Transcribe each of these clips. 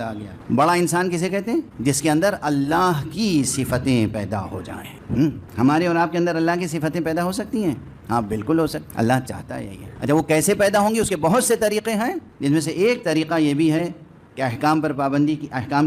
آ گیا۔ بڑا انسان کسے کہتے ہیں؟ جس کے اندر اللہ کی صفتیں پیدا ہو جائیں۔ ہمارے اور آپ کے اندر اللہ کی صفتیں پیدا ہو سکتی ہیں؟ ہاں بالکل ہو سکتی، اللہ چاہتا ہے یہی ہے۔ اچھا وہ کیسے پیدا ہوں گی؟ اس کے بہت سے طریقے ہیں، جن میں سے ایک طریقہ یہ بھی ہے کہ احکام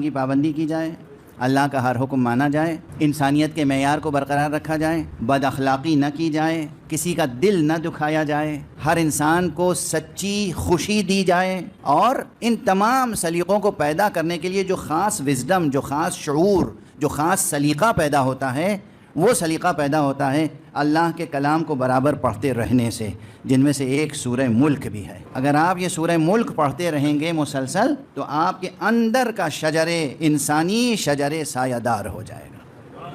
کی پابندی کی جائے، اللہ کا ہر حکم مانا جائے، انسانیت کے معیار کو برقرار رکھا جائے، بد اخلاقی نہ کی جائے، کسی کا دل نہ دکھایا جائے، ہر انسان کو سچی خوشی دی جائے، اور ان تمام سلیقوں کو پیدا کرنے کے لیے جو خاص وزڈم، جو خاص شعور، جو خاص سلیقہ پیدا ہوتا ہے، وہ سلیقہ پیدا ہوتا ہے اللہ کے کلام کو برابر پڑھتے رہنے سے، جن میں سے ایک سورہ ملک بھی ہے۔ اگر آپ یہ سورہ ملک پڑھتے رہیں گے مسلسل تو آپ کے اندر کا انسانی شجر سایہ دار ہو جائے گا،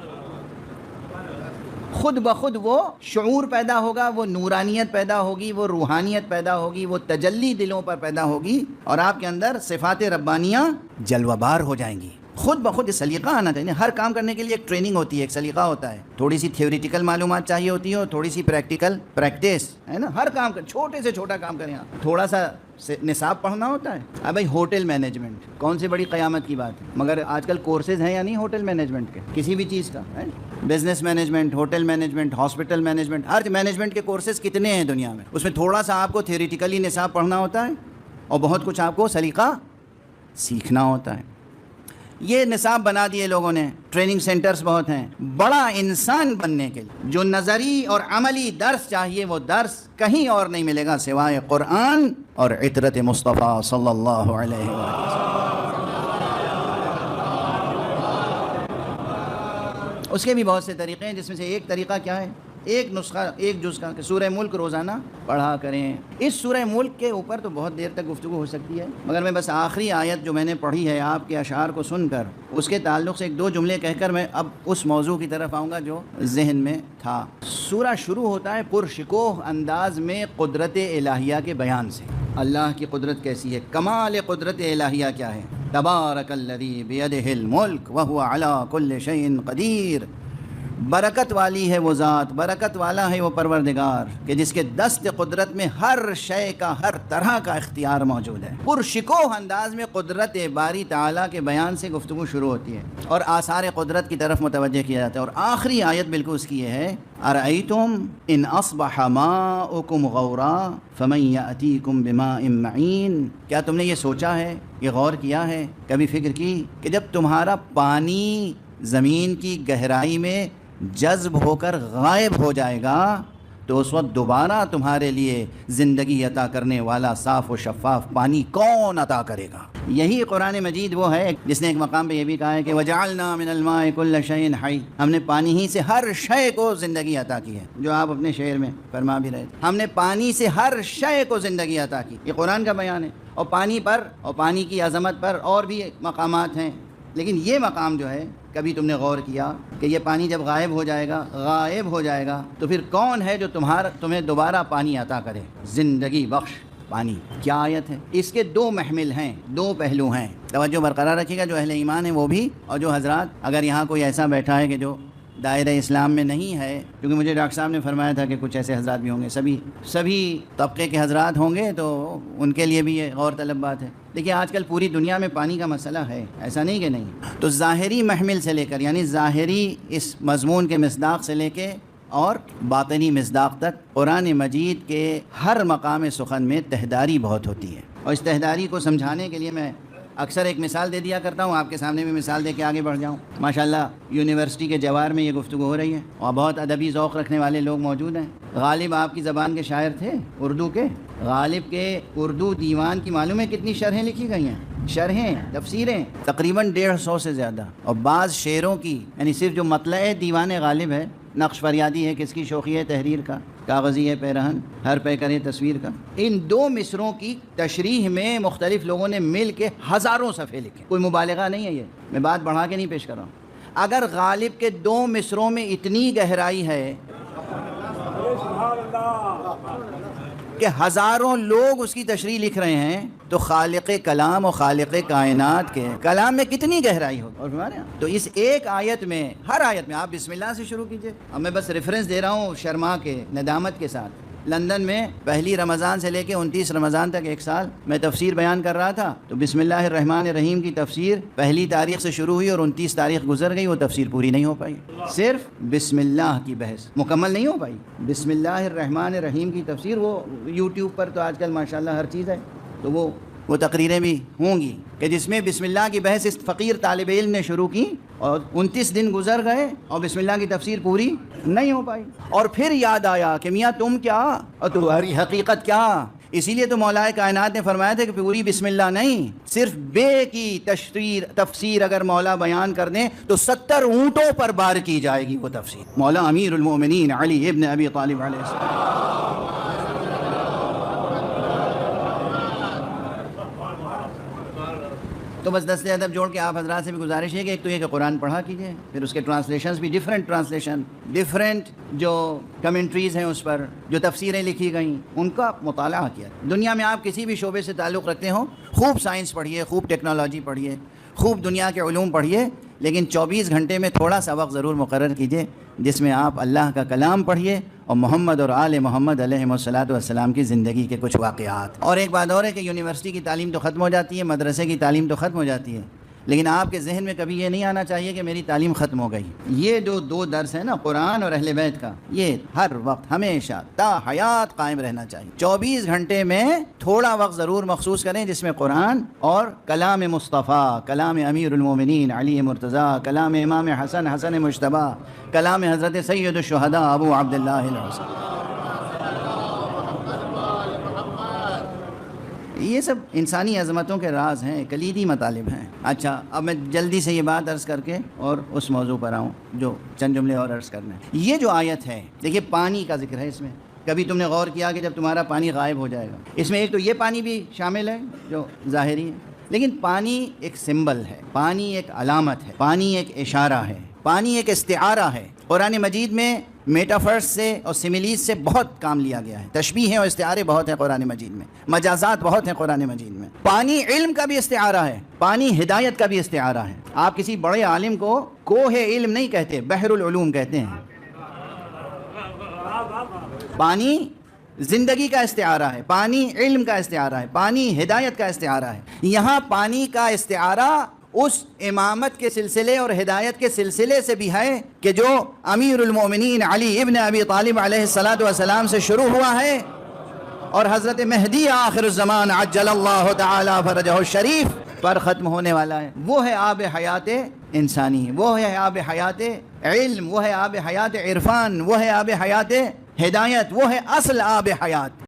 خود بخود وہ شعور پیدا ہوگا، وہ نورانیت پیدا ہوگی، وہ روحانیت پیدا ہوگی، وہ تجلی دلوں پر پیدا ہوگی، اور آپ کے اندر صفات ربانیہ جلوہ بار ہو جائیں گی۔ خود بخود سلیقہ آنا چاہیے۔ ہر کام کرنے کے لیے ایک ٹریننگ ہوتی ہے، ایک سلیقہ ہوتا ہے، تھوڑی سی تھیوریٹیکل معلومات چاہیے ہوتی ہے اور تھوڑی سی پریکٹیکل پریکٹس ہے نا۔ ہر کام چھوٹے سے چھوٹا کام کریں، تھوڑا سا نصاب پڑھنا ہوتا ہے۔ اب بھائی ہوٹل مینجمنٹ کون سی بڑی قیامت کی بات ہے، مگر آج کل کورسز ہیں یا نہیں ہوٹل مینجمنٹ کے، کسی بھی چیز کا ہے، business management, hotel management, hospital management, ہر مینجمنٹ کے کورسز کتنے ہیں دنیا میں۔ اس میں تھوڑا سا آپ کو تھیوریٹیکلی نصاب پڑھنا ہوتا ہے اور بہت کچھ آپ کو سلیقہ سیکھنا ہوتا ہے۔ یہ نصاب بنا دیے لوگوں نے، ٹریننگ سینٹرز بہت ہیں۔ بڑا انسان بننے کے لیے جو نظری اور عملی درس چاہیے، وہ درس کہیں اور نہیں ملے گا سوائے قرآن اور عطرت مصطفیٰ صلی اللہ علیہ وسلم۔ اس کے بھی بہت سے طریقے ہیں، جس میں سے ایک طریقہ کیا ہے، ایک نسخہ، ایک جز کا، کہ سورہ ملک روزانہ پڑھا کریں۔ اس سورہ ملک کے اوپر تو بہت دیر تک گفتگو ہو سکتی ہے، مگر میں بس آخری آیت جو میں نے پڑھی ہے آپ کے اشعار کو سن کر، اس کے تعلق سے ایک دو جملے کہہ کر میں اب اس موضوع کی طرف آؤں گا جو ذہن میں تھا۔ سورہ شروع ہوتا ہے پرشکوہ انداز میں قدرت الہیہ کے بیان سے۔ اللہ کی قدرت کیسی ہے، کمال قدرت الہیہ کیا ہے۔ تبارک الذی بیدہ الملک وہو علی کل شیء قدیر، برکت والی ہے وہ ذات، برکت والا ہے وہ پروردگار کہ جس کے دست قدرت میں ہر شے کا، ہر طرح کا اختیار موجود ہے۔ پرشکوہ انداز میں قدرت باری تعالیٰ کے بیان سے گفتگو شروع ہوتی ہے اور آثار قدرت کی طرف متوجہ کیا جاتا ہے، اور آخری آیت بالکل اس کی یہ ہے، ارأیتم ان اصبح ماؤکم غورا فمن یأتیکم بماء معین، کیا تم نے یہ سوچا ہے، یہ غور کیا ہے، کبھی فکر کی کہ جب تمہارا پانی زمین کی گہرائی میں جذب ہو کر غائب ہو جائے گا تو اس وقت دوبارہ تمہارے لیے زندگی عطا کرنے والا صاف و شفاف پانی کون عطا کرے گا۔ یہی قرآن مجید وہ ہے جس نے ایک مقام پہ یہ بھی کہا ہے کہ وَجَعَلْنَا مِنَ الْمَاءِ كُلَّ شَيْءٍ حَيٍّ، ہم نے پانی ہی سے ہر شے کو زندگی عطا کی ہے، جو آپ اپنے شعر میں فرما بھی رہے تھے، ہم نے پانی سے ہر شے کو زندگی عطا کی۔ یہ قرآن کا بیان ہے، اور پانی پر اور پانی کی عظمت پر اور بھی مقامات ہیں، لیکن یہ مقام جو ہے، کبھی تم نے غور کیا کہ یہ پانی جب غائب ہو جائے گا تو پھر کون ہے جو تمہیں دوبارہ پانی عطا کرے، زندگی بخش پانی۔ کیا آیت ہے، اس کے دو محمل ہیں، دو پہلو ہیں، توجہ برقرار رکھیے گا، جو اہل ایمان ہیں وہ بھی، اور جو حضرات، اگر یہاں کوئی ایسا بیٹھا ہے کہ جو دائرہ اسلام میں نہیں ہے، کیونکہ مجھے ڈاکٹر صاحب نے فرمایا تھا کہ کچھ ایسے حضرات بھی ہوں گے، سبھی طبقے کے حضرات ہوں گے، تو ان کے لیے بھی یہ غور طلب بات ہے۔ دیکھیے آج کل پوری دنیا میں پانی کا مسئلہ ہے، ایسا نہیں کہ نہیں، تو ظاہری محمل سے لے کر، یعنی ظاہری اس مضمون کے مصداق سے لے کے اور باطنی مصداق تک، قرآن مجید کے ہر مقام سخن میں تہداری بہت ہوتی ہے، اور اس تہداری کو سمجھانے کے لیے میں اکثر ایک مثال دے دیا کرتا ہوں، آپ کے سامنے بھی مثال دے کے آگے بڑھ جاؤں۔ ماشاءاللہ یونیورسٹی کے جوار میں یہ گفتگو ہو رہی ہے اور بہت ادبی ذوق رکھنے والے لوگ موجود ہیں۔ غالب آپ کی زبان کے شاعر تھے، اردو کے، غالب کے اردو دیوان کی معلوم ہے کتنی شرحیں لکھی گئی ہیں، شرحیں، تفسیریں تقریباً 150 سے زیادہ، اور بعض شعروں کی، یعنی صرف جو مطلع دیوان غالب ہے، نقش فریادی ہے کس کی، شوخی ہے تحریر کا، کاغذی ہے پیرہن، ہر پیکر ہے تصویر کا، ان دو مصروں کی تشریح میں مختلف لوگوں نے مل کے ہزاروں صفحے لکھے، کوئی مبالغہ نہیں ہے، یہ میں بات بڑھا کے نہیں پیش کر رہا ہوں۔ اگر غالب کے دو مصروں میں اتنی گہرائی ہے کہ ہزاروں لوگ اس کی تشریح لکھ رہے ہیں، تو خالق کلام اور خالق کائنات کے کلام میں کتنی گہرائی ہوگی۔ اور تو اس ایک آیت میں، ہر آیت میں آپ بسم اللہ سے شروع کیجئے، اب میں بس ریفرنس دے رہا ہوں شرما کے، ندامت کے ساتھ، لندن میں پہلی رمضان سے لے کے 29 رمضان تک ایک سال میں تفسیر بیان کر رہا تھا، تو بسم اللہ الرحمن الرحیم کی تفسیر پہلی تاریخ سے شروع ہوئی اور 29 تاریخ گزر گئی، وہ تفسیر پوری نہیں ہو پائی، صرف بسم اللہ کی بحث مکمل نہیں ہو پائی۔ بسم اللہ الرحمن الرحیم کی تفسیر، وہ یوٹیوب پر تو آج کل ماشاءاللہ ہر چیز ہے، تو وہ تقریریں بھی ہوں گی کہ جس میں بسم اللہ کی بحث اس فقیر طالب علم نے شروع کی اور 29 دن گزر گئے اور بسم اللہ کی تفسیر پوری نہیں ہو پائی، اور پھر یاد آیا کہ میاں تم کیا اور تمہاری حقیقت کیا۔ اسی لیے تو مولا کائنات نے فرمایا تھا کہ پوری بسم اللہ نہیں، صرف بے کی تفسیر اگر مولا بیان کر دیں تو 70 اونٹوں پر بار کی جائے گی وہ تفسیر۔ مولا امیر المومنین علی ابن ابی طالب علیہ السلام۔ تو بس دست ادب جوڑ کے آپ حضرات سے بھی گزارش ہے کہ ایک تو یہ کہ قرآن پڑھا کیجئے، پھر اس کے ٹرانسلیشنز بھی ڈیفرنٹ جو کمنٹریز ہیں اس پر جو تفسیریں لکھی گئیں ان کا مطالعہ کیا۔ دنیا میں آپ کسی بھی شعبے سے تعلق رکھتے ہوں، خوب سائنس پڑھیے، خوب ٹیکنالوجی پڑھیے، خوب دنیا کے علوم پڑھیے، لیکن 24 گھنٹے میں تھوڑا سا وقت ضرور مقرر کیجئے جس میں آپ اللہ کا کلام پڑھیے اور محمد اور آل محمد علیہ الصلاۃ والسلام کی زندگی کے کچھ واقعات۔ اور ایک بات اور ہے کہ یونیورسٹی کی تعلیم تو ختم ہو جاتی ہے، مدرسے کی تعلیم تو ختم ہو جاتی ہے، لیکن آپ کے ذہن میں کبھی یہ نہیں آنا چاہیے کہ میری تعلیم ختم ہو گئی۔ یہ جو 2 درس ہیں نا، قرآن اور اہل بیت کا، یہ ہر وقت ہمیشہ تا حیات قائم رہنا چاہیے۔ 24 گھنٹے میں تھوڑا وقت ضرور مخصوص کریں جس میں قرآن اور کلام مصطفیٰ، کلام امیر المومنین علی مرتضیٰ، کلام امام حسن مجتبیٰ، کلام حضرت سید الشہداء ابو عبداللہ الحسین، یہ سب انسانی عظمتوں کے راز ہیں، کلیدی مطالب ہیں۔ اچھا، اب میں جلدی سے یہ بات عرض کر کے اور اس موضوع پر آؤں جو چند جملے اور عرض کرنے ہیں۔ یہ جو آیت ہے، دیکھیے پانی کا ذکر ہے اس میں۔ کبھی تم نے غور کیا کہ جب تمہارا پانی غائب ہو جائے گا، اس میں ایک تو یہ پانی بھی شامل ہے جو ظاہری ہے، لیکن پانی ایک سمبل ہے، پانی ایک علامت ہے، پانی ایک اشارہ ہے، پانی ایک استعارہ ہے۔ قرآن مجید میں میٹافرس سے اور سملیز سے بہت کام لیا گیا ہے، تشبیہیں اور استعارے بہت ہیں قرآن مجید میں، مجازات بہت ہیں قرآن مجید میں۔ پانی علم کا بھی استعارہ ہے، پانی ہدایت کا بھی استعارہ ہے۔ آپ کسی بڑے عالم کو کوہ علم نہیں کہتے، بحر العلوم کہتے ہیں۔ پانی زندگی کا استعارہ ہے، پانی علم کا استعارہ ہے، پانی ہدایت کا استعارہ ہے۔ یہاں پانی کا استعارہ اس امامت کے سلسلے اور ہدایت کے سلسلے سے بھی ہے کہ جو امیر المومنین علی ابن ابی طالب علیہ السلام سے شروع ہوا ہے اور حضرت مہدی آخر الزمان عجل اللہ تعالی فرجہ الشریف پر ختم ہونے والا ہے۔ وہ ہے آب حیات انسانی، وہ ہے آب حیات علم، وہ ہے آب حیات عرفان، وہ ہے آب حیات ہدایت، وہ ہے اصل آب حیات۔